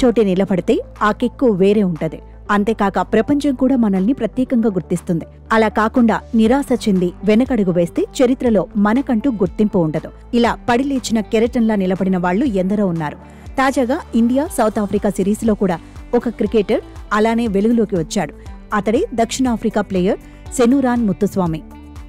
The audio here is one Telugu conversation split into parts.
చోటే నిలబడితే ఆ కిక్కు వేరే ఉంటది. అంతేకాక ప్రపంచం కూడా మనల్ని ప్రత్యేకంగా గుర్తిస్తుంది. అలా కాకుండా నిరాశ చెంది వెనకడుగు వేస్తే చరిత్రలో మనకంటూ గుర్తింపు ఉండదు. ఇలా పడిలేచిన కెరటంలా నిలబడిన వాళ్లు ఎందరో ఉన్నారు. తాజాగా ఇండియా సౌత్ ఆఫ్రికా సిరీస్లో కూడా ఒక క్రికెటర్ అలానే వెలుగులోకి వచ్చాడు. అతడే దక్షిణాఫ్రికా ప్లేయర్ సెనూరాన్ ముత్తుస్వామి.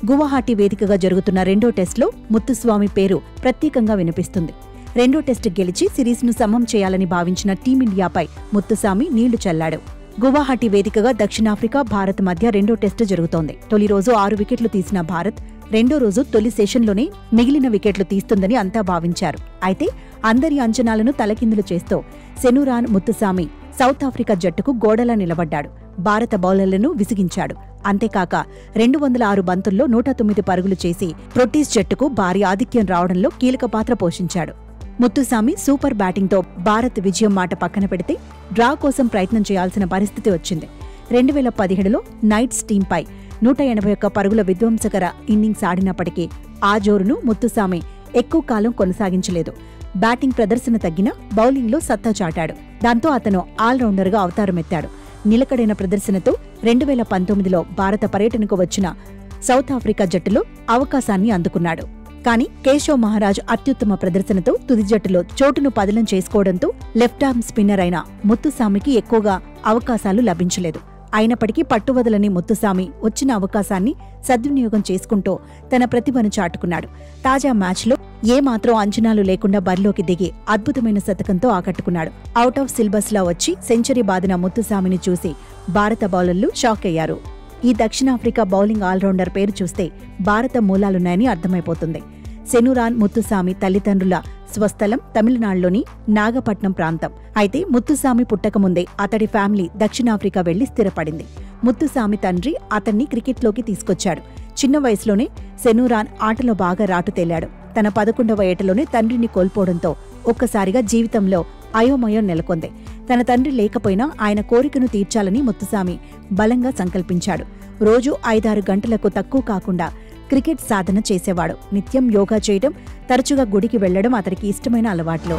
గువాహటి వేదికగా జరుగుతున్న రెండో టెస్టులో ముత్తుస్వామి పేరు ప్రత్యేకంగా వినిపిస్తుంది. రెండో టెస్టు గెలిచి సిరీస్ను సమం చేయాలని భావించిన టీమిండియాపై ముత్తుస్వామి నీళ్లు చల్లాడు. గువాహటి వేదికగా దక్షిణాఫ్రికా, భారత్ మధ్య రెండో టెస్టు జరుగుతోంది. తొలి రోజు 6 వికెట్లు తీసిన భారత్ రెండో రోజు తొలి సెషన్లోనే మిగిలిన వికెట్లు తీస్తుందని అంతా భావించారు. అయితే అందరి అంచనాలను తలకిందులు చేస్తూ సెనూరాన్ ముత్తుస్వామి సౌత్ ఆఫ్రికా జట్టుకు గోడలా నిలబడ్డాడు. భారత బౌలర్లను విసిగించాడు. అంతేకాక 206 బంతుల్లో 109 పరుగులు చేసి ప్రొటీస్ జట్టుకు భారీ ఆధిక్యం రావడంలో కీలక పాత్ర పోషించాడు. ముత్తుస్వామి సూపర్ బ్యాటింగ్తో భారత్ విజయం మాట పక్కన పెడితే డ్రా కోసం ప్రయత్నం చేయాల్సిన పరిస్థితి వచ్చింది. 2017లో నైట్స్ టీంపై 181 పరుగుల విధ్వంసకర ఇన్నింగ్స్ ఆడినప్పటికీ ఆ జోరును ముత్తుస్వామి ఎక్కువ కాలం కొనసాగించలేదు. బ్యాటింగ్ ప్రదర్శన తగ్గినా బౌలింగ్లో సత్తా చాటాడు. దాంతో అతను ఆల్రౌండర్గా అవతారమెత్తాడు. నిలకడైన ప్రదర్శనతో 2019లో భారత పర్యటనకు వచ్చిన సౌత్ ఆఫ్రికా జట్టులో అవకాశాన్ని అందుకున్నాడు. కానీ కేశవ్ మహారాజ్ అత్యుత్తమ ప్రదర్శనతో తుది జట్టులో చోటును పదిలం చేసుకోవడంతో లెఫ్ట్ ఆర్మ్ స్పిన్నర్ అయిన ముత్తుస్వామికి ఎక్కువగా అవకాశాలు లభించలేదు. అయినప్పటికీ పట్టువదలని ముత్తుస్వామి వచ్చిన అవకాశాన్ని సద్వినియోగం చేసుకుంటూ తన ప్రతిభను చాటుకున్నాడు. తాజా మ్యాచ్లో ఏమాత్రం అంచనాలు లేకుండా బరిలోకి దిగి అద్భుతమైన శతకంతో ఆకట్టుకున్నాడు. అవుట్ ఆఫ్ సిలబస్లా వచ్చి సెంచరీ బాదిన ముత్తుస్వామిని చూసి భారత బౌలర్లు షాక్ అయ్యారు. ఈ దక్షిణాఫ్రికా బౌలింగ్ ఆల్రౌండర్ పేరు చూస్తే భారత మూలాలున్నాయని అర్థమైపోతుంది. సెనూరాన్ ముత్తుస్వామి తల్లిదండ్రుల స్వస్థలం తమిళనాడులోని నాగపట్నం ప్రాంతం. అయితే ముత్తుస్వామి పుట్టకముందే అతడి ఫ్యామిలీ దక్షిణాఫ్రికా వెళ్లి స్థిరపడింది. ముత్తుస్వామి తండ్రి అతన్ని క్రికెట్లోకి తీసుకొచ్చాడు. చిన్న వయసులోనే సెనూరాన్ ఆటలో బాగా రాటు తేలాడు. తన 11వ ఏటలోనే తండ్రిని కోల్పోవడంతో ఒక్కసారిగా జీవితంలో అయోమయం నెలకొంది. తన తండ్రి లేకపోయినా ఆయన కోరికను తీర్చాలని ముత్తుస్వామి బలంగా సంకల్పించాడు. రోజు 5-6 గంటలకు తక్కువ కాకుండా క్రికెట్ సాధన చేసేవాడు. నిత్యం యోగా చేయడం, తరచుగా గుడికి వెళ్లడం అతడికి ఇష్టమైన అలవాట్లు.